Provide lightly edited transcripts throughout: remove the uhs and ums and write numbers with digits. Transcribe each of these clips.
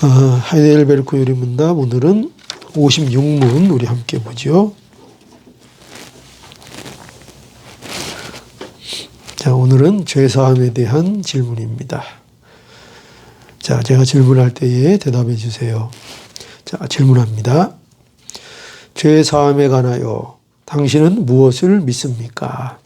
하이델베르크 요리문답 오늘은 56문 우리 함께 보죠. 자, 오늘은 죄사함에 대한 질문입니다. 자, 제가 질문할 때에 대답해 주세요. 자, 질문합니다. 죄사함에 관하여 당신은 무엇을 믿습니까?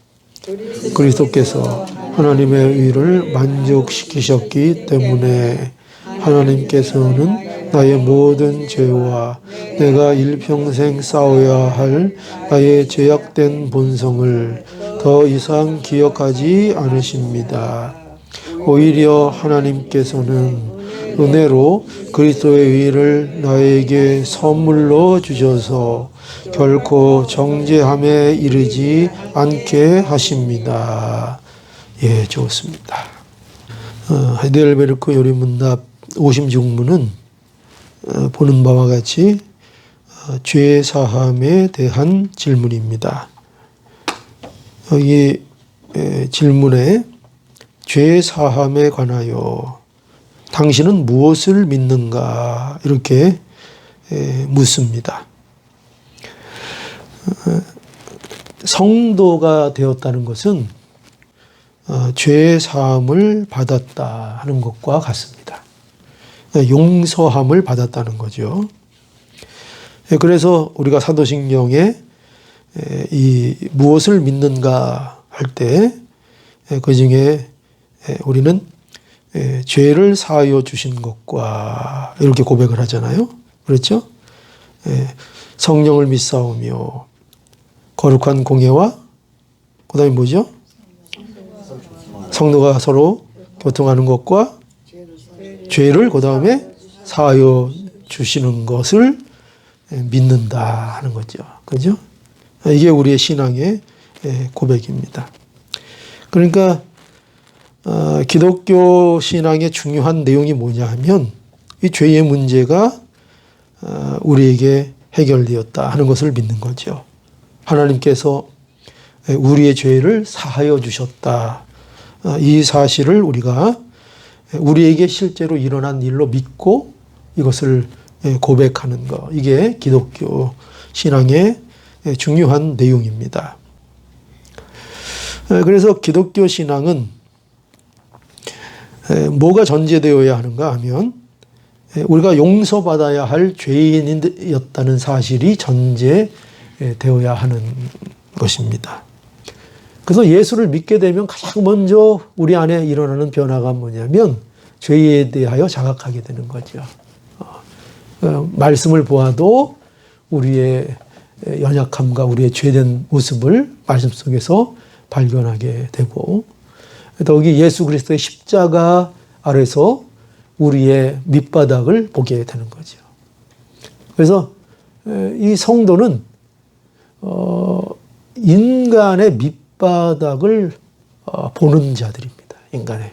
그리스도께서 하나님의 의를 만족시키셨기 때문에 하나님께서는 나의 모든 죄와 내가 일평생 싸워야 할 나의 죄악된 본성을 더 이상 기억하지 않으십니다. 오히려 하나님께서는 은혜로 그리스도의 의를 나에게 선물로 주셔서 결코 정죄함에 이르지 않게 하십니다. 예, 좋습니다. 하이델베르크 요리문답 56문은 보는 바와 같이 죄사함에 대한 질문입니다. 이 질문에 죄사함에 관하여 당신은 무엇을 믿는가 이렇게 묻습니다. 성도가 되었다는 것은 죄사함을 받았다 하는 것과 같습니다. 용서함을 받았다는 거죠. 그래서 우리가 사도신경에 이 무엇을 믿는가 할 때 그 중에 우리는 죄를 사하여 주신 것과 이렇게 고백을 하잖아요. 그렇죠? 성령을 믿사오며 거룩한 공예와 그 다음에 뭐죠? 성도가 서로 교통하는 것과 죄를 그 다음에 사하여 주시는 것을 믿는다 하는 거죠. 그죠? 이게 우리의 신앙의 고백입니다. 그러니까 기독교 신앙의 중요한 내용이 뭐냐 하면 이 죄의 문제가 우리에게 해결되었다 하는 것을 믿는 거죠. 하나님께서 우리의 죄를 사하여 주셨다. 이 사실을 우리가 우리에게 실제로 일어난 일로 믿고 이것을 고백하는 것. 이게 기독교 신앙의 중요한 내용입니다. 그래서 기독교 신앙은 뭐가 전제되어야 하는가 하면 우리가 용서받아야 할 죄인이었다는 사실이 전제되어야 하는 것입니다. 그래서 예수를 믿게 되면 가장 먼저 우리 안에 일어나는 변화가 뭐냐면 죄에 대하여 자각하게 되는 거죠. 말씀을 보아도 우리의 연약함과 우리의 죄된 모습을 말씀 속에서 발견하게 되고 더욱이 예수 그리스도의 십자가 아래서 우리의 밑바닥을 보게 되는 거죠. 그래서 이 성도는 인간의 밑바닥을 보는 자들입니다. 인간의.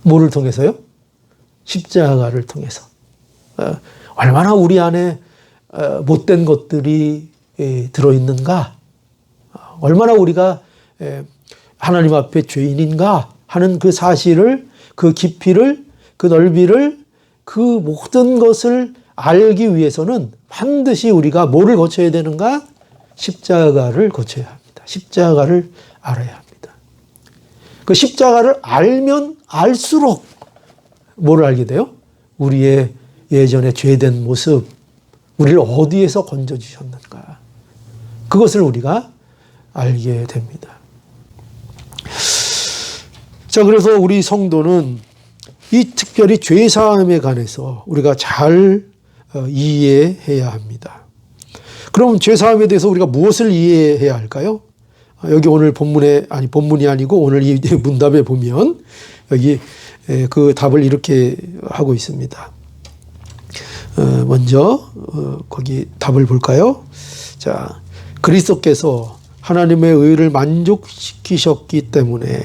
뭐를 통해서요? 십자가를 통해서. 얼마나 우리 안에 못된 것들이 들어있는가? 얼마나 우리가 하나님 앞에 죄인인가 하는 그 사실을, 그 깊이를, 그 넓이를, 그 모든 것을 알기 위해서는 반드시 우리가 뭐를 거쳐야 되는가? 십자가를 거쳐야 합니다. 십자가를 알아야 합니다. 그 십자가를 알면 알수록 뭐를 알게 돼요? 우리의 예전에 죄된 모습, 우리를 어디에서 건져주셨는가. 그것을 우리가 알게 됩니다. 자, 그래서 우리 성도는 이 특별히 죄사함에 관해서 우리가 잘 이해해야 합니다. 그럼 죄사함에 대해서 우리가 무엇을 이해해야 할까요? 여기 오늘 본문이 아니고 오늘 이 문답에 보면 여기 그 답을 이렇게 하고 있습니다. 먼저 거기 답을 볼까요? 자, 그리스도께서 하나님의 의를 만족시키셨기 때문에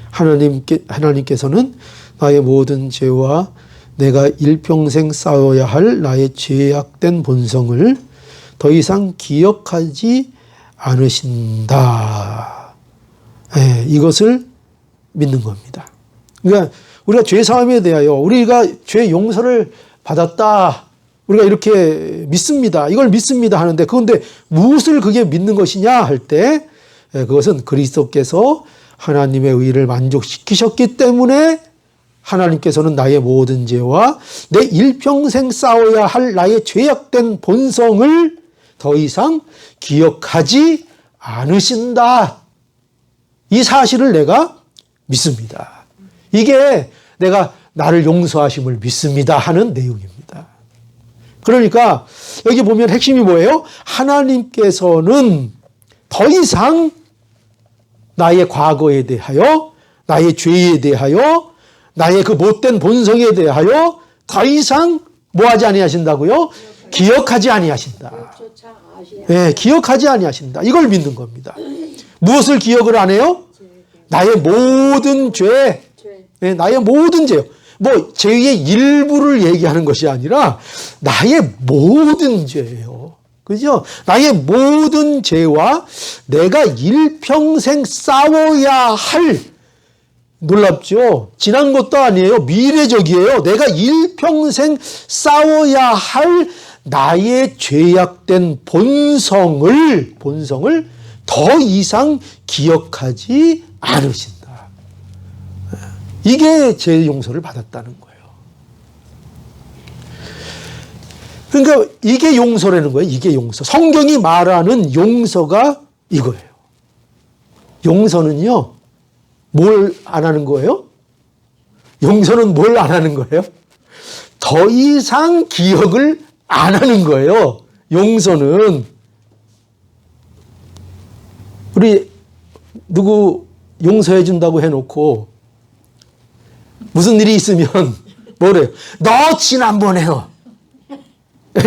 하나님께서는 나의 모든 죄와 내가 일평생 싸워야 할 나의 죄악된 본성을 더 이상 기억하지 않으신다. 이것을 믿는 겁니다. 그러니까 우리가 죄 사함에 대하여 우리가 죄 용서를 받았다. 우리가 이렇게 믿습니다. 이걸 믿습니다 하는데 그런데 무엇을 그게 믿는 것이냐 할 때 그것은 그리스도께서 하나님의 의를 만족시키셨기 때문에 하나님께서는 나의 모든 죄와 내 일평생 싸워야 할 나의 죄악된 본성을 더 이상 기억하지 않으신다. 이 사실을 내가 믿습니다. 이게 내가 나를 용서하심을 믿습니다 하는 내용입니다. 그러니까 여기 보면 핵심이 뭐예요? 하나님께서는 더 이상 나의 과거에 대하여, 나의 죄에 대하여, 나의 그 못된 본성에 대하여 더 이상 뭐하지 아니하신다고요? 기억하지 아니하신다. 네, 기억하지 아니하신다. 이걸 믿는 겁니다. 무엇을 기억을 안 해요? 나의 모든 죄, 네, 나의 모든 죄요. 뭐 죄의 일부를 얘기하는 것이 아니라 나의 모든 죄예요. 그죠? 나의 모든 죄와 내가 일평생 싸워야 할, 놀랍죠? 지난 것도 아니에요. 미래적이에요. 내가 일평생 싸워야 할 나의 죄악된 본성을 더 이상 기억하지 않으신다. 이게 죄 용서를 받았다는 거예요. 그러니까 이게 용서라는 거예요. 이게 용서. 성경이 말하는 용서가 이거예요. 용서는요, 뭘 안 하는 거예요? 용서는 뭘 안 하는 거예요? 더 이상 기억을 안 하는 거예요. 용서는. 우리 누구 용서해 준다고 해놓고 무슨 일이 있으면 뭐래요? 너 지난번에요.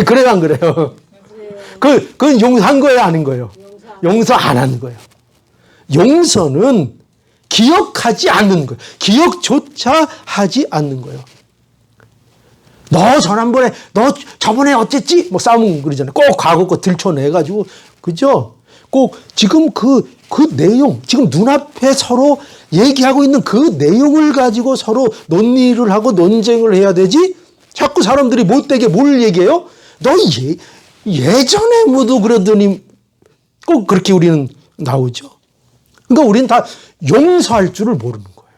그래요, 안 그래요? 그건 용서한 거예요, 아닌 거예요? 용서 안 하는 거예요. 용서는 기억하지 않는 거예요. 기억조차 하지 않는 거예요. 너 저번에 어쨌지? 뭐 싸움 그러잖아요. 꼭 과거 거 들춰내가지고, 그죠? 꼭 지금 그 내용, 지금 눈앞에 서로 얘기하고 있는 그 내용을 가지고 서로 논의를 하고 논쟁을 해야 되지? 자꾸 사람들이 못되게 뭘 얘기해요? 너 예전에 모두 그러더니 꼭 그렇게 우리는 나오죠. 그러니까 우리는 다 용서할 줄을 모르는 거예요.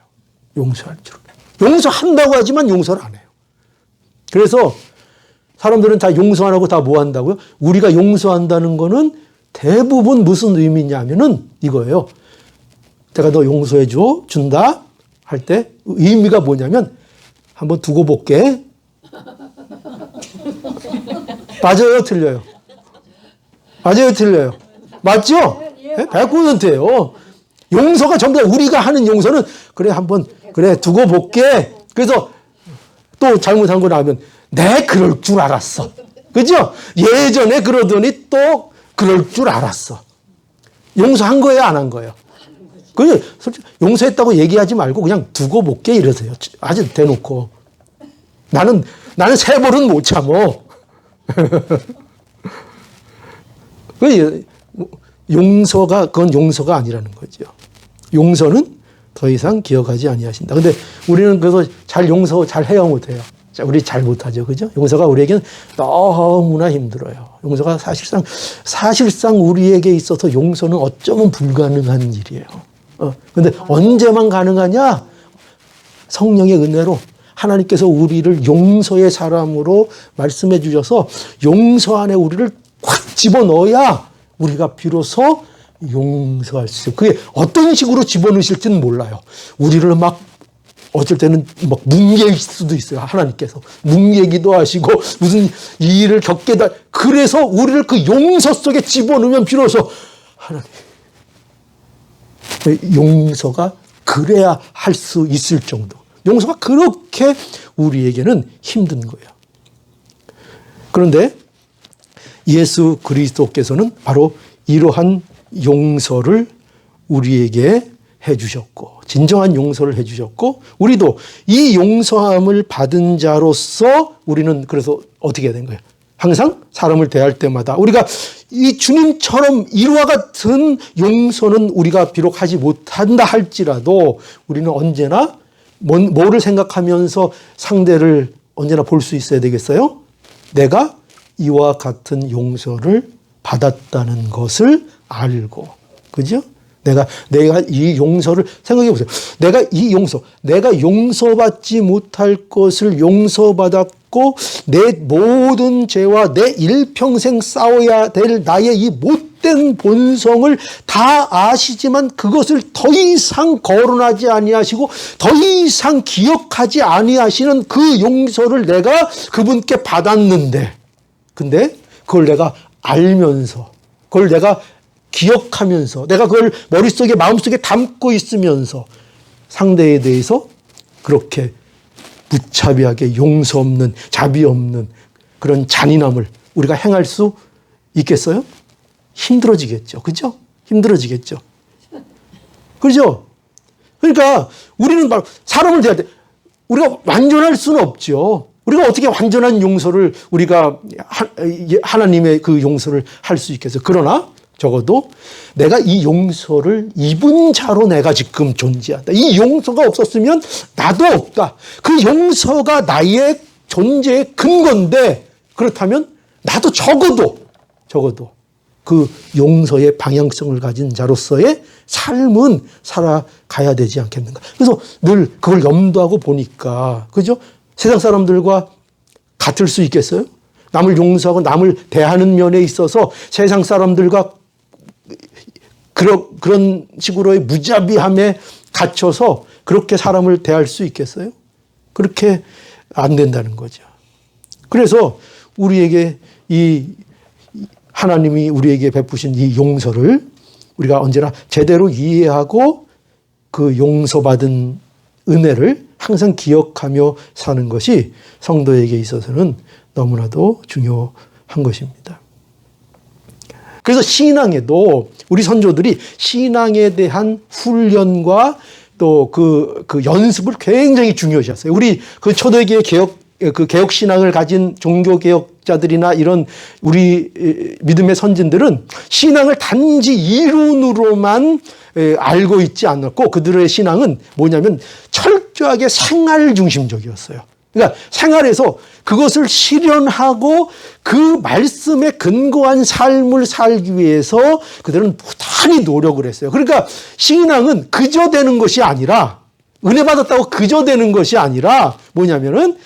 용서할 줄. 용서한다고 하지만 용서를 안 해요. 그래서 사람들은 다 용서 안 하고 다 뭐 한다고요? 우리가 용서한다는 거는 대부분 무슨 의미냐면은 이거예요. 내가 너 용서해 준다 할 때 의미가 뭐냐면 한번 두고 볼게. 맞아요, 틀려요? 맞아요, 틀려요? 맞죠? 네, 100%예요. 용서가 전부 다 우리가 하는 용서는 그래 두고 볼게. 그래서 또 잘못한 거 나오면 내 그럴 줄 알았어. 그죠? 예전에 그러더니 또 그럴 줄 알았어. 용서한 거예요, 안 한 거예요? 그냥 솔직히 용서했다고 얘기하지 말고 그냥 두고 볼게 이러세요. 아주 대놓고. 나는 세벌은 못 참어. 그건 용서가 아니라는 거죠. 용서는 더 이상 기억하지 아니하신다. 근데 우리는 그래서 용서 잘 해야 못해요. 우리 잘 못하죠. 그죠? 용서가 우리에게는 너무나 힘들어요. 용서가 사실상 우리에게 있어서 용서는 어쩌면 불가능한 일이에요. 근데 언제만 가능하냐? 성령의 은혜로 하나님께서 우리를 용서의 사람으로 말씀해 주셔서 용서 안에 우리를 확 집어넣어야 우리가 비로소 용서할 수 있어요. 그게 어떤 식으로 집어넣으실지는 몰라요. 우리를 막 어쩔 때는 막 뭉개일 수도 있어요. 하나님께서 뭉개기도 하시고 무슨 일을 겪게도 그래서 우리를 그 용서 속에 집어넣으면 비로소 하나님 용서가 그래야 할 수 있을 정도. 용서가 그렇게 우리에게는 힘든 거예요. 그런데 예수 그리스도께서는 바로 이러한 용서를 우리에게 해주셨고 진정한 용서를 해주셨고 우리도 이 용서함을 받은 자로서 우리는 그래서 어떻게 해야 되는 거예요? 항상 사람을 대할 때마다 우리가 이 주님처럼 이와 같은 용서는 우리가 비록 하지 못한다 할지라도 우리는 언제나 뭐를 생각하면서 상대를 언제나 볼 수 있어야 되겠어요? 내가 이와 같은 용서를 받았다는 것을 알고, 그죠? 내가 이 용서를 생각해 보세요. 내가 용서받지 못할 것을 용서받았고, 내 모든 죄와 내 일평생 싸워야 될 나의 이 못된 본성을 다 아시지만 그것을 더 이상 거론하지 아니하시고 더 이상 기억하지 아니하시는 그 용서를 내가 그분께 받았는데, 근데 그걸 내가 알면서, 그걸 내가 기억하면서, 내가 그걸 머릿속에 마음속에 담고 있으면서 상대에 대해서 그렇게 무차별하게 용서 없는, 자비 없는 그런 잔인함을 우리가 행할 수 있겠어요? 힘들어지겠죠. 그죠? 힘들어지겠죠. 그죠? 그러니까 우리는 바로 사람을 대할 때 우리가 완전할 수는 없죠. 우리가 어떻게 완전한 용서를, 우리가 하나님의 그 용서를 할 수 있겠어요? 그러나 적어도 내가 이 용서를 입은 자로 내가 지금 존재한다. 이 용서가 없었으면 나도 없다. 그 용서가 나의 존재의 근거인데, 그렇다면 나도 적어도 그 용서의 방향성을 가진 자로서의 삶은 살아가야 되지 않겠는가. 그래서 늘 그걸 염두하고 보니까, 그죠? 세상 사람들과 같을 수 있겠어요? 남을 용서하고 남을 대하는 면에 있어서 세상 사람들과 그런 식으로의 무자비함에 갇혀서 그렇게 사람을 대할 수 있겠어요? 그렇게 안 된다는 거죠. 그래서 우리에게 하나님이 우리에게 베푸신 이 용서를 우리가 언제나 제대로 이해하고 그 용서받은 은혜를 항상 기억하며 사는 것이 성도에게 있어서는 너무나도 중요한 것입니다. 그래서 신앙에도 우리 선조들이 신앙에 대한 훈련과 또 그 연습을 굉장히 중요시했어요. 우리 그 초대기의 개혁 신앙을 가진 종교 개혁자들이나 이런 우리 믿음의 선진들은 신앙을 단지 이론으로만 알고 있지 않았고, 그들의 신앙은 뭐냐면 철저하게 생활 중심적이었어요. 그러니까 생활에서 그것을 실현하고 그 말씀에 근거한 삶을 살기 위해서 그들은 부단히 노력을 했어요. 그러니까 신앙은 그저 되는 것이 아니라, 은혜 받았다고 그저 되는 것이 아니라 뭐냐면은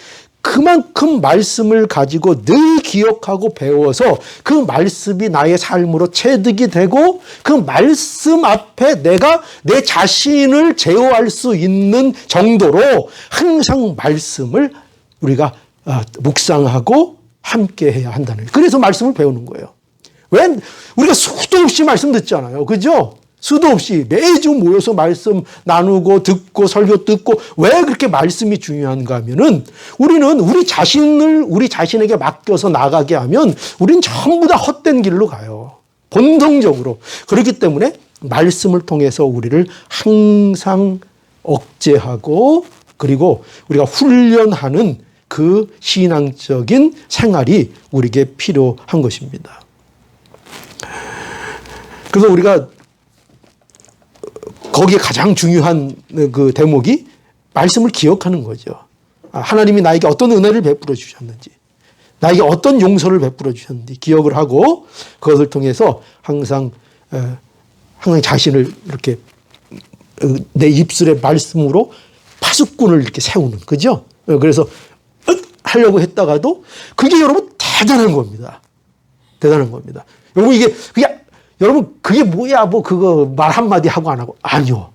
그만큼 말씀을 가지고 늘 기억하고 배워서 그 말씀이 나의 삶으로 체득이 되고, 그 말씀 앞에 내가 내 자신을 제어할 수 있는 정도로 항상 말씀을 우리가 묵상하고 함께 해야 한다는 거예요. 그래서 말씀을 배우는 거예요. 왜? 우리가 수도 없이 말씀 듣잖아요. 그죠? 수도 없이 매주 모여서 말씀 나누고 듣고 설교 듣고. 왜 그렇게 말씀이 중요한가 하면은 우리는 우리 자신에게 맡겨서 나가게 하면 우리는 전부 다 헛된 길로 가요. 본성적으로. 그렇기 때문에 말씀을 통해서 우리를 항상 억제하고, 그리고 우리가 훈련하는 그 신앙적인 생활이 우리에게 필요한 것입니다. 그래서 우리가 거기에 가장 중요한 그 대목이 말씀을 기억하는 거죠. 하나님이 나에게 어떤 은혜를 베풀어 주셨는지, 나에게 어떤 용서를 베풀어 주셨는지 기억을 하고, 그것을 통해서 항상 자신을 이렇게 내 입술의 말씀으로 파수꾼을 이렇게 세우는, 그죠? 그래서 하려고 했다가도 그게 여러분 대단한 겁니다. 대단한 겁니다. 여러분 그게 뭐야, 뭐 그거 말 한마디 하고 안 하고. 아니요.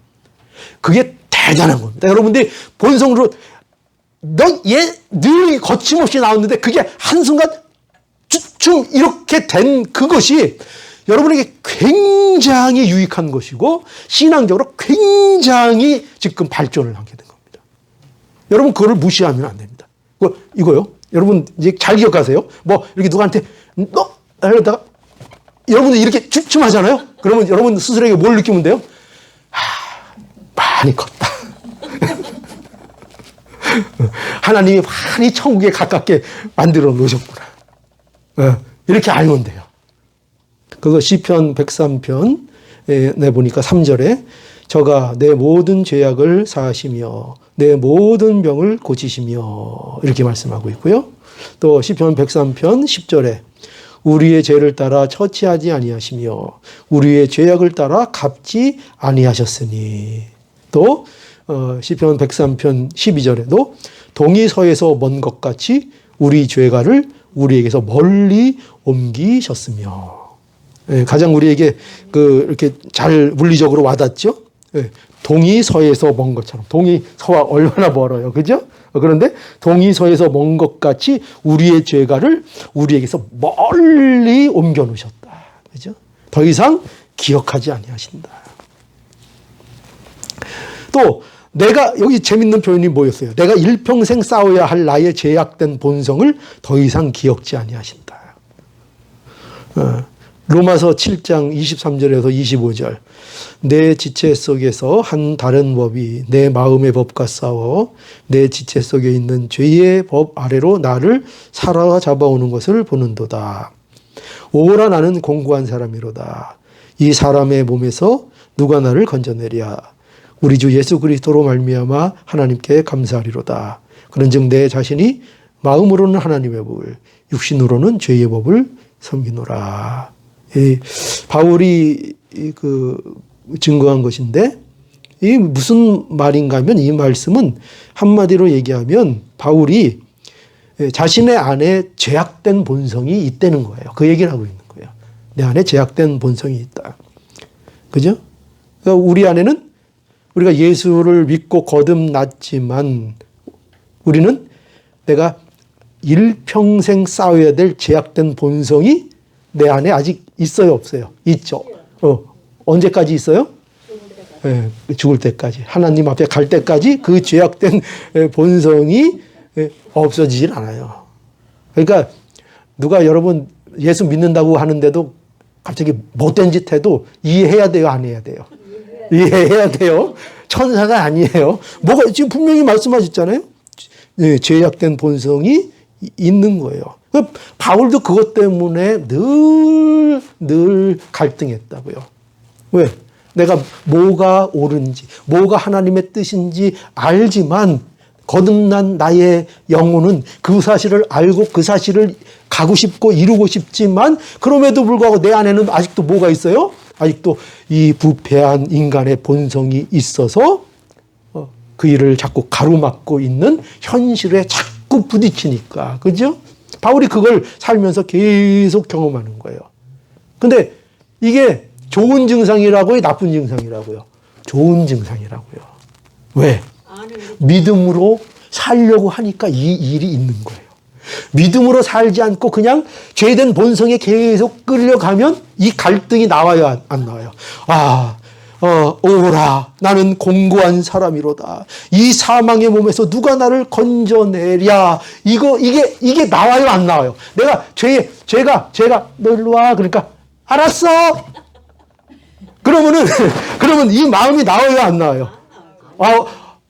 그게 대단한 겁니다. 여러분들이 본성으로 늘 거침없이 나왔는데 그게 한순간 쭉 이렇게 된 그것이 여러분에게 굉장히 유익한 것이고, 신앙적으로 굉장히 지금 발전을 하게 된 겁니다. 여러분 그거를 무시하면 안 됩니다. 이거요. 여러분 이제 잘 기억하세요. 뭐 이렇게 누구한테 너 이러다가 여러분들 이렇게 주춤하잖아요. 그러면 여러분 스스로에게 뭘 느끼면 돼요? 많이 컸다. 하나님이 많이 천국에 가깝게 만들어 놓으셨구나. 이렇게 알면 돼요. 그거 시편 103편 내 보니까 3절에 저가 내 모든 죄악을 사하시며 내 모든 병을 고치시며 이렇게 말씀하고 있고요. 또 시편 103편 10절에 우리의 죄를 따라 처치하지 아니하시며 우리의 죄악을 따라 갚지 아니하셨으니 또 시편 103편 12절에도 동이 서에서 먼 것 같이 우리 죄가를 우리에게서 멀리 옮기셨으며 가장 우리에게 이렇게 잘 물리적으로 와닿죠. 동이 서에서 먼 것처럼 동이 서와 얼마나 멀어요, 그죠? 그런데 동이 서에서 먼 것 같이 우리의 죄가를 우리에게서 멀리 옮겨 놓으셨다, 그죠? 더 이상 기억하지 아니하신다. 또 내가 여기 재밌는 표현이 뭐였어요? 내가 일평생 싸워야 할 나의 죄악된 본성을 더 이상 기억지 아니하신다. 로마서 7장 23절에서 25절 내 지체 속에서 한 다른 법이 내 마음의 법과 싸워 내 지체 속에 있는 죄의 법 아래로 나를 사로잡아오는 것을 보는도다. 오라 나는 공고한 사람이로다. 이 사람의 몸에서 누가 나를 건져내랴. 우리 주 예수 그리스도로 말미암아 하나님께 감사하리로다. 그런즉 내 자신이 마음으로는 하나님의 법을 육신으로는 죄의 법을 섬기노라. 바울이 증거한 것인데 이 무슨 말인가 하면 이 말씀은 한마디로 얘기하면 바울이 자신의 안에 죄악된 본성이 있다는 거예요. 그 얘기를 하고 있는 거예요. 내 안에 죄악된 본성이 있다. 그죠? 그러니까 우리 안에는 우리가 예수를 믿고 거듭났지만 우리는 내가 일평생 싸워야 될 죄악된 본성이 내 안에 아직 있어요, 없어요? 있죠. 언제까지 있어요? 죽을 때까지. 하나님 앞에 갈 때까지 그 죄악된 본성이 없어지질 않아요. 그러니까 누가 여러분 예수 믿는다고 하는데도 갑자기 못된 짓 해도 이해해야 돼요, 안 해야 돼요? 이해해야 돼요. 천사가 아니에요. 뭐가 지금 분명히 말씀하셨잖아요. 죄악된 본성이 있는 거예요. 바울도 그것 때문에 늘 갈등했다고요. 왜? 내가 뭐가 옳은지, 뭐가 하나님의 뜻인지 알지만 거듭난 나의 영혼은 그 사실을 알고 그 사실을 가고 싶고 이루고 싶지만 그럼에도 불구하고 내 안에는 아직도 뭐가 있어요? 아직도 이 부패한 인간의 본성이 있어서 그 일을 자꾸 가로막고 있는 현실에 자꾸 부딪히니까. 그죠? 바울이 그걸 살면서 계속 경험하는 거예요. 근데 이게 좋은 증상이라고요? 나쁜 증상이라고요? 좋은 증상이라고요. 왜? 믿음으로 살려고 하니까 이 일이 있는 거예요. 믿음으로 살지 않고 그냥 죄된 본성에 계속 끌려가면 이 갈등이 나와요, 안 나와요? 오라 나는 공고한 사람이로다. 이 사망의 몸에서 누가 나를 건져내랴. 이게 나와요, 안 나와요? 내가 죄가 너 일로 와. 그러니까 알았어. 그러면 이 마음이 나와요, 안 나와요?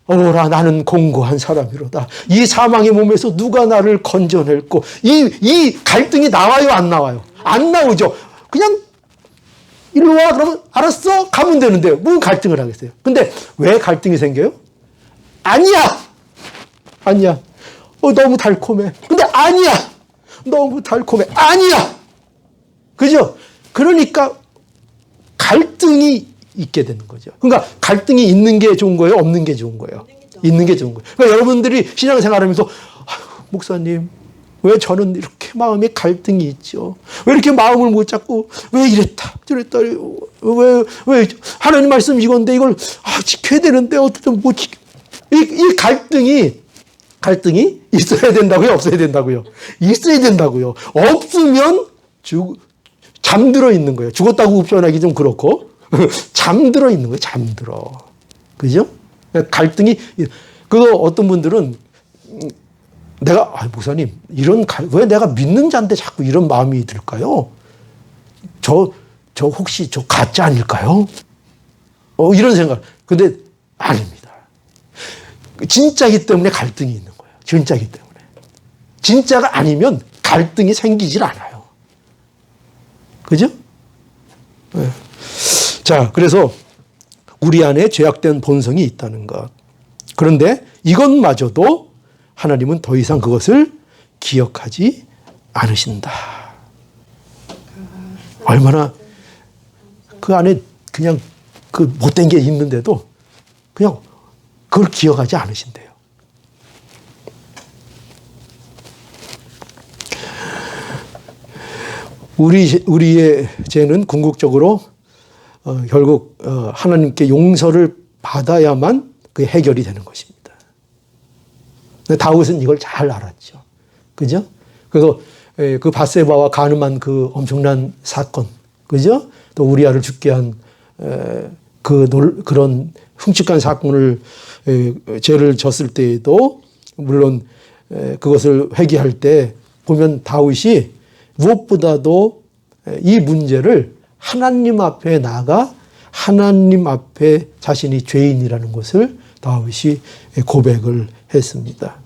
오라 나는 공고한 사람이로다. 이 사망의 몸에서 누가 나를 건져낼꼬. 이 갈등이 나와요, 안 나와요? 안 나오죠. 그냥 일로 와. 그러면 알았어. 가면 되는데 무슨 갈등을 하겠어요? 근데 왜 갈등이 생겨요? 아니야. 너무 달콤해. 근데 아니야. 너무 달콤해. 아니야. 그죠? 그러니까 갈등이 있게 되는 거죠. 그러니까 갈등이 있는 게 좋은 거예요? 없는 게 좋은 거예요? 있는 게 좋은 거예요. 그러니까 여러분들이 신앙생활하면서 목사님 왜 저는 이렇게 마음에 갈등이 있죠? 왜 이렇게 마음을 못 잡고 왜 이랬다 저랬다 왜 하나님 말씀 이건데 이걸 지켜야 되는데 어떻게 못 지켜? 이 갈등이 있어야 된다고요? 없어야 된다고요? 있어야 된다고요. 없으면 잠들어 있는 거예요. 죽었다고 표현하기 좀 그렇고 잠들어 있는 거예요. 잠들어. 그죠? 갈등이 어떤 분들은 목사님 왜 내가 믿는 자인데 자꾸 이런 마음이 들까요? 저 혹시 저 가짜 아닐까요? 이런 생각. 근데 아닙니다. 진짜이기 때문에 갈등이 있는 거예요. 진짜이기 때문에. 진짜가 아니면 갈등이 생기질 않아요. 그죠? 네. 자, 그래서 우리 안에 죄악된 본성이 있다는 것. 그런데 이것마저도 하나님은 더 이상 그것을 기억하지 않으신다. 얼마나 그 안에 그냥 그 못된 게 있는데도 그냥 그걸 기억하지 않으신대요. 우리의 죄는 궁극적으로 결국 하나님께 용서를 받아야만 그 해결이 되는 것입니다. 다윗은 이걸 잘 알았죠. 그죠? 그래서 그 밧세바와 간음한 그 엄청난 사건, 그죠? 또 우리아를 죽게 한 그런 흉측한 사건을 죄를 졌을 때에도 물론 그것을 회개할 때 보면 다윗이 무엇보다도 이 문제를 하나님 앞에 나가 하나님 앞에 자신이 죄인이라는 것을 다윗이 고백을 했습니다.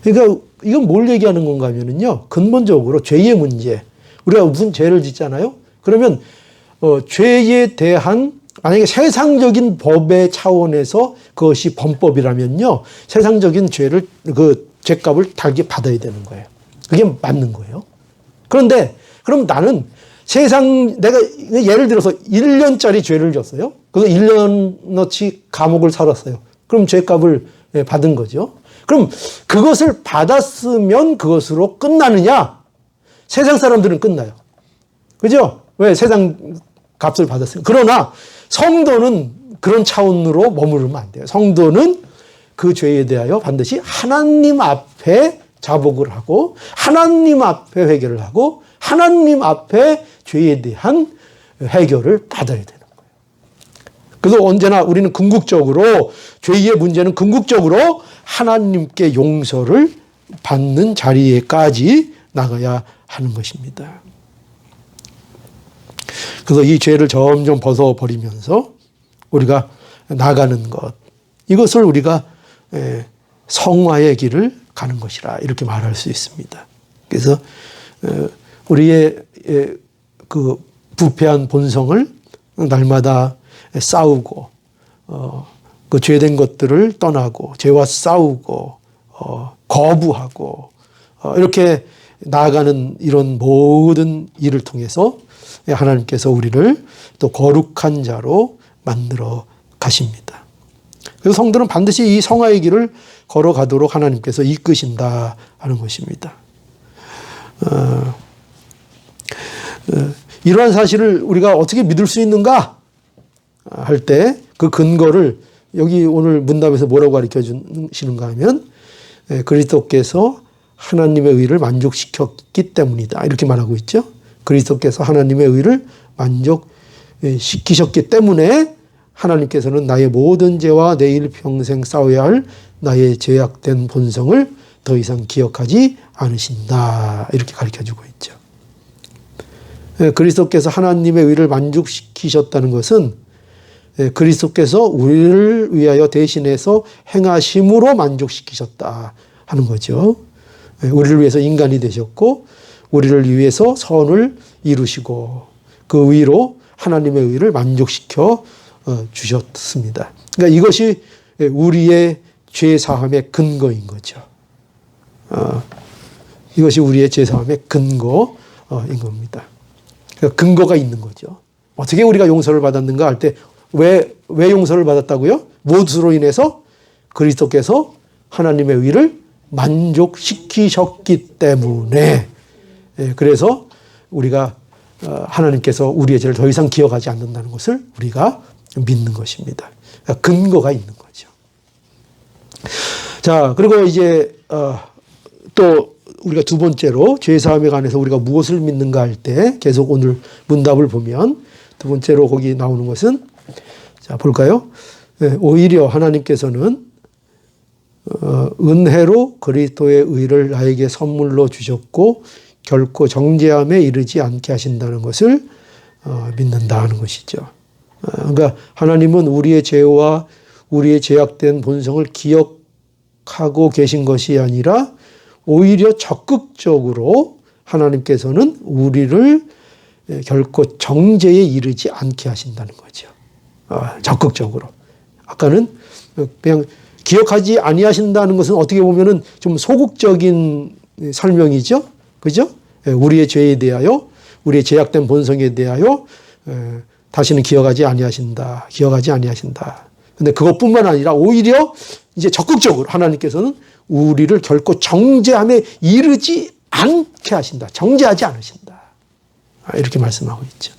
그러니까 이건 뭘 얘기하는 건가 하면요. 근본적으로 죄의 문제. 우리가 무슨 죄를 짓잖아요. 그러면 죄에 대한 만약에 세상적인 법의 차원에서 그것이 범법이라면요. 세상적인 죄를 그 죄값을 달게 받아야 되는 거예요. 그게 맞는 거예요. 그런데 그럼 나는 내가 예를 들어서 1년짜리 죄를 졌어요. 그래서 1년어치 감옥을 살았어요. 그럼 죄값을 받은 거죠. 그럼 그것을 받았으면 그것으로 끝나느냐? 세상 사람들은 끝나요. 그죠? 왜? 세상 값을 받았어요. 그러나 성도는 그런 차원으로 머무르면 안 돼요. 성도는 그 죄에 대하여 반드시 하나님 앞에 자복을 하고 하나님 앞에 회개를 하고 하나님 앞에 죄에 대한 해결을 받아야 되는 거예요. 그래서 언제나 우리는 궁극적으로 죄의 문제는 궁극적으로 하나님께 용서를 받는 자리에까지 나가야 하는 것입니다. 그래서 이 죄를 점점 벗어버리면서 우리가 나가는 것, 이것을 우리가 성화의 길을 가는 것이라 이렇게 말할 수 있습니다. 그래서 우리의 그 부패한 본성을 날마다 싸우고 그 죄된 것들을 떠나고 죄와 싸우고 거부하고 이렇게 나아가는 이런 모든 일을 통해서 하나님께서 우리를 또 거룩한 자로 만들어 가십니다. 그래서 성도는 반드시 이 성화의 길을 걸어가도록 하나님께서 이끄신다 하는 것입니다. 이러한 사실을 우리가 어떻게 믿을 수 있는가 할 때 그 근거를 여기 오늘 문답에서 뭐라고 가르쳐 주시는가 하면 그리스도께서 하나님의 의를 만족시켰기 때문이다. 이렇게 말하고 있죠. 그리스도께서 하나님의 의를 만족시키셨기 때문에 하나님께서는 나의 모든 죄와 내일 평생 싸워야 할 나의 죄악된 본성을 더 이상 기억하지 않으신다. 이렇게 가르쳐주고 있죠. 그리스도께서 하나님의 의를 만족시키셨다는 것은 그리스도께서 우리를 위하여 대신해서 행하심으로 만족시키셨다 하는 거죠. 우리를 위해서 인간이 되셨고 우리를 위해서 선을 이루시고 그 의로 하나님의 의를 만족시켜 주셨습니다. 그러니까 이것이 우리의 죄 사함의 근거인 거죠. 이것이 우리의 죄 사함의 근거인 겁니다. 그러니까 근거가 있는 거죠. 어떻게 우리가 용서를 받았는가 할 때 왜 용서를 받았다고요? 무엇으로 인해서? 그리스도께서 하나님의 의를 만족시키셨기 때문에. 그래서 우리가 하나님께서 우리의 죄를 더 이상 기억하지 않는다는 것을 우리가 믿는 것입니다. 그러니까 근거가 있는 거죠. 자, 그리고 이제 또 우리가 두 번째로 죄사함에 관해서 우리가 무엇을 믿는가 할 때 계속 오늘 문답을 보면 두 번째로 거기 나오는 것은 자, 볼까요? 오히려 하나님께서는 은혜로 그리스도의 의를 나에게 선물로 주셨고 결코 정죄함에 이르지 않게 하신다는 것을 믿는다 하는 것이죠. 그러니까 하나님은 우리의 죄와 우리의 죄악된 본성을 기억하고 계신 것이 아니라 오히려 적극적으로 하나님께서는 우리를 결코 정죄에 이르지 않게 하신다는 거죠. 적극적으로. 아까는 그냥 기억하지 아니하신다는 것은 어떻게 보면은 좀 소극적인 설명이죠. 그죠? 우리의 죄에 대하여, 우리의 죄악된 본성에 대하여 다시는 기억하지 아니하신다. 기억하지 아니하신다. 근데 그것뿐만 아니라 오히려 이제 적극적으로 하나님께서는 우리를 결코 정죄함에 이르지 않게 하신다. 정죄하지 않으신다. 이렇게 말씀하고 있죠.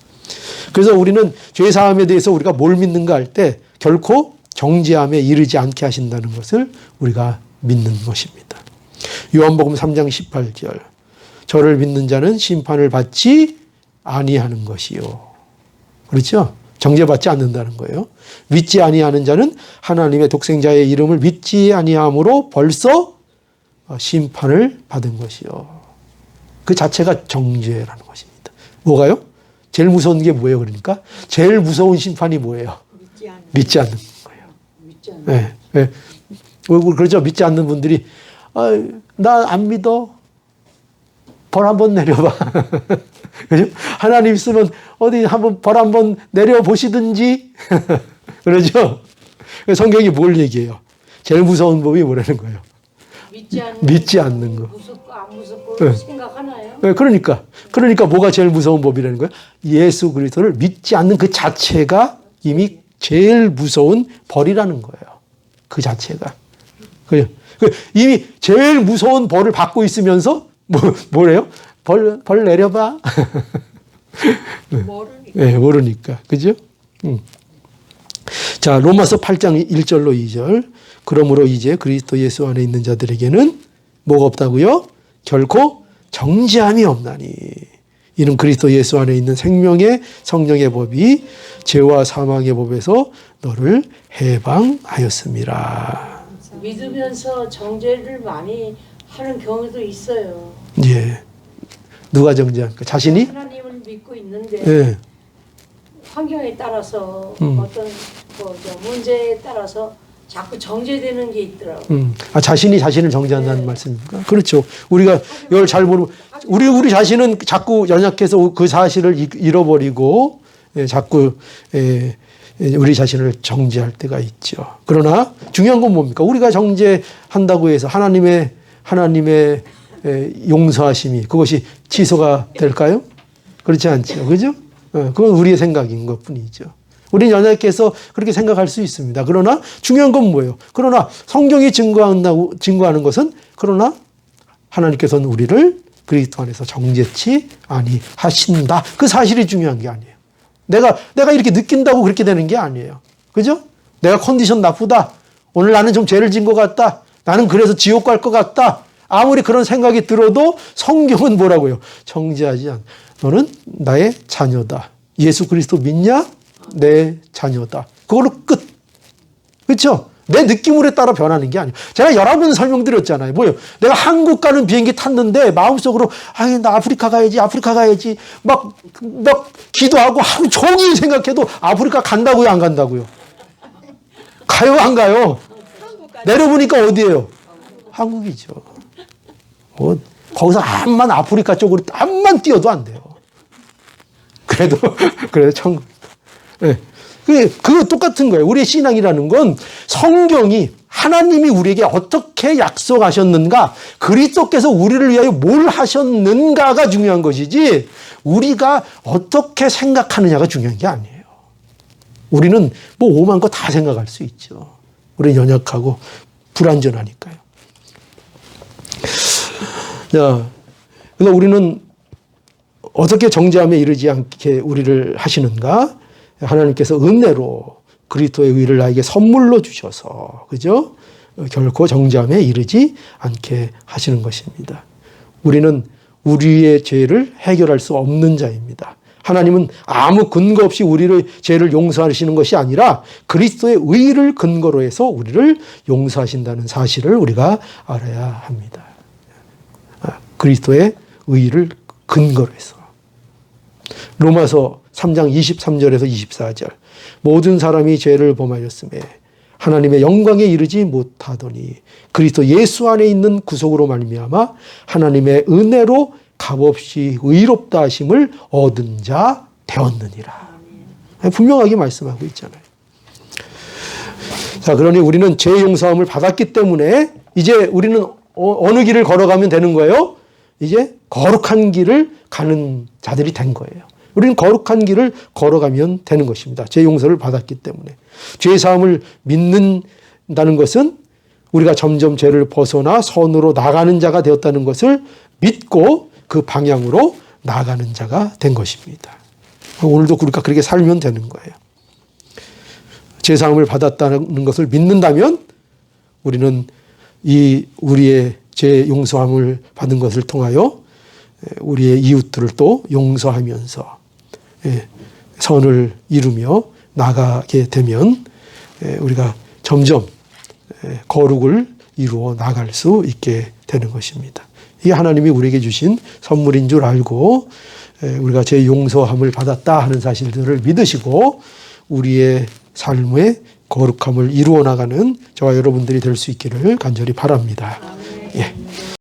그래서 우리는 죄사함에 대해서 우리가 뭘 믿는가 할 때 결코 정죄함에 이르지 않게 하신다는 것을 우리가 믿는 것입니다. 요한복음 3장 18절. 저를 믿는 자는 심판을 받지 아니하는 것이요. 그렇죠? 정죄받지 않는다는 거예요. 믿지 아니하는 자는 하나님의 독생자의 이름을 믿지 아니함으로 벌써 심판을 받은 것이요. 그 자체가 정죄라는 것입니다. 뭐가요? 제일 무서운 게 뭐예요? 그러니까 제일 무서운 심판이 뭐예요? 믿지 않는 거예요. 네, 네. 그렇죠. 믿지 않는 분들이 나 안 믿어. 벌 한번 내려봐. 그죠? 하나님 있으면 어디 한번 벌 한번 내려보시든지. 그러죠? 성경이 뭘 얘기해요? 제일 무서운 법이 뭐라는 거예요? 믿지 않는 거. 무섭고 안 무섭고 생각하나요? 네, 그러니까 뭐가 제일 무서운 법이라는 거예요? 예수 그리스도를 믿지 않는 그 자체가 이미 제일 무서운 벌이라는 거예요. 그 자체가. 그죠? 이미 제일 무서운 벌을 받고 있으면서 뭐래요? 벌 내려봐. 모르니까. 네, 모르니까. 그죠? 자, 로마서 8장 1절로 2절. 그러므로 이제 그리스도 예수 안에 있는 자들에게는 뭐가 없다고요? 결코 정죄함이 없나니. 이는 그리스도 예수 안에 있는 생명의 성령의 법이 죄와 사망의 법에서 너를 해방하였습니다. 믿으면서 정죄를 많이 하는 경우도 있어요. 예. 누가 정죄합니까? 자신이? 하나님을 믿고 있는데 예. 환경에 따라서 어떤 문제에 따라서 자꾸 정죄되는 게 있더라고요. 자신이 자신을 정죄한다는 말씀입니까? 그렇죠. 우리가 이걸 잘 모르고 우리 자신은 자꾸 연약해서 그 사실을 잃어버리고 자꾸 우리 자신을 정죄할 때가 있죠. 그러나 중요한 건 뭡니까? 우리가 정죄한다고 해서 하나님의 용서하심이 그것이 취소가 될까요? 그렇지 않죠. 그죠? 그건 우리의 생각인 것 뿐이죠. 우리는 연약해서 그렇게 생각할 수 있습니다. 그러나 중요한 건 뭐예요? 그러나 성경이 증거하는 것은 그러나 하나님께서는 우리를 그리스도 안에서 정죄치 아니하신다. 그 사실이 중요한 게 아니에요. 내가 이렇게 느낀다고 그렇게 되는 게 아니에요. 그죠? 내가 컨디션 나쁘다. 오늘 나는 좀 죄를 진 것 같다. 나는 그래서 지옥 갈 것 같다. 아무리 그런 생각이 들어도 성경은 뭐라고요? 정죄하지 않아. 너는 나의 자녀다. 예수 그리스도 믿냐? 내 자녀다. 그걸로 끝. 그렇죠? 내 느낌으로 따라 변하는 게 아니에요. 제가 여러 번 설명드렸잖아요. 뭐예요? 내가 한국 가는 비행기 탔는데 마음속으로 나 아프리카 가야지. 막 기도하고 하루 종일 생각해도 아프리카 간다고요? 안 간다고요? 가요? 안 가요? 내려보니까 어디예요? 한국이죠. 거기서 암만 아프리카 쪽으로 암만 뛰어도 안 돼요. 그래도 천국. 네. 그 똑같은 거예요. 우리의 신앙이라는 건 성경이 하나님이 우리에게 어떻게 약속하셨는가, 그리스도께서 우리를 위하여 뭘 하셨는가가 중요한 것이지 우리가 어떻게 생각하느냐가 중요한 게 아니에요. 우리는 뭐 오만 거 다 생각할 수 있죠. 우리는 연약하고 불완전하니까요. 자, 그래서 우리는 어떻게 정죄함에 이르지 않게 우리를 하시는가? 하나님께서 은혜로 그리스도의 의를 나에게 선물로 주셔서, 그죠? 결코 정죄함에 이르지 않게 하시는 것입니다. 우리는 우리의 죄를 해결할 수 없는 자입니다. 하나님은 아무 근거 없이 우리의 죄를 용서하시는 것이 아니라 그리스도의 의를 근거로 해서 우리를 용서하신다는 사실을 우리가 알아야 합니다. 그리스도의 의를 근거로 해서. 로마서 3장 23절에서 24절. 모든 사람이 죄를 범하였음에 하나님의 영광에 이르지 못하더니 그리스도 예수 안에 있는 구속으로 말미암아 하나님의 은혜로 값없이 의롭다 하심을 얻은 자 되었느니라. 분명하게 말씀하고 있잖아요. 자, 그러니 우리는 죄 용서함을 받았기 때문에 이제 우리는 어느 길을 걸어가면 되는 거예요? 이제 거룩한 길을 가는 자들이 된 거예요. 우리는 거룩한 길을 걸어가면 되는 것입니다. 죄 용서를 받았기 때문에. 죄 사함을 믿는다는 것은 우리가 점점 죄를 벗어나 선으로 나가는 자가 되었다는 것을 믿고 그 방향으로 나가는 자가 된 것입니다. 오늘도 우리가 그렇게 살면 되는 거예요. 죄 사함을 받았다는 것을 믿는다면 우리는 이 우리의 죄 용서함을 받은 것을 통하여 우리의 이웃들을 또 용서하면서 선을 이루며 나가게 되면 우리가 점점 거룩을 이루어 나갈 수 있게 되는 것입니다. 이게 하나님이 우리에게 주신 선물인 줄 알고 우리가 죄 용서함을 받았다 하는 사실들을 믿으시고 우리의 삶의 거룩함을 이루어 나가는 저와 여러분들이 될 수 있기를 간절히 바랍니다. 예.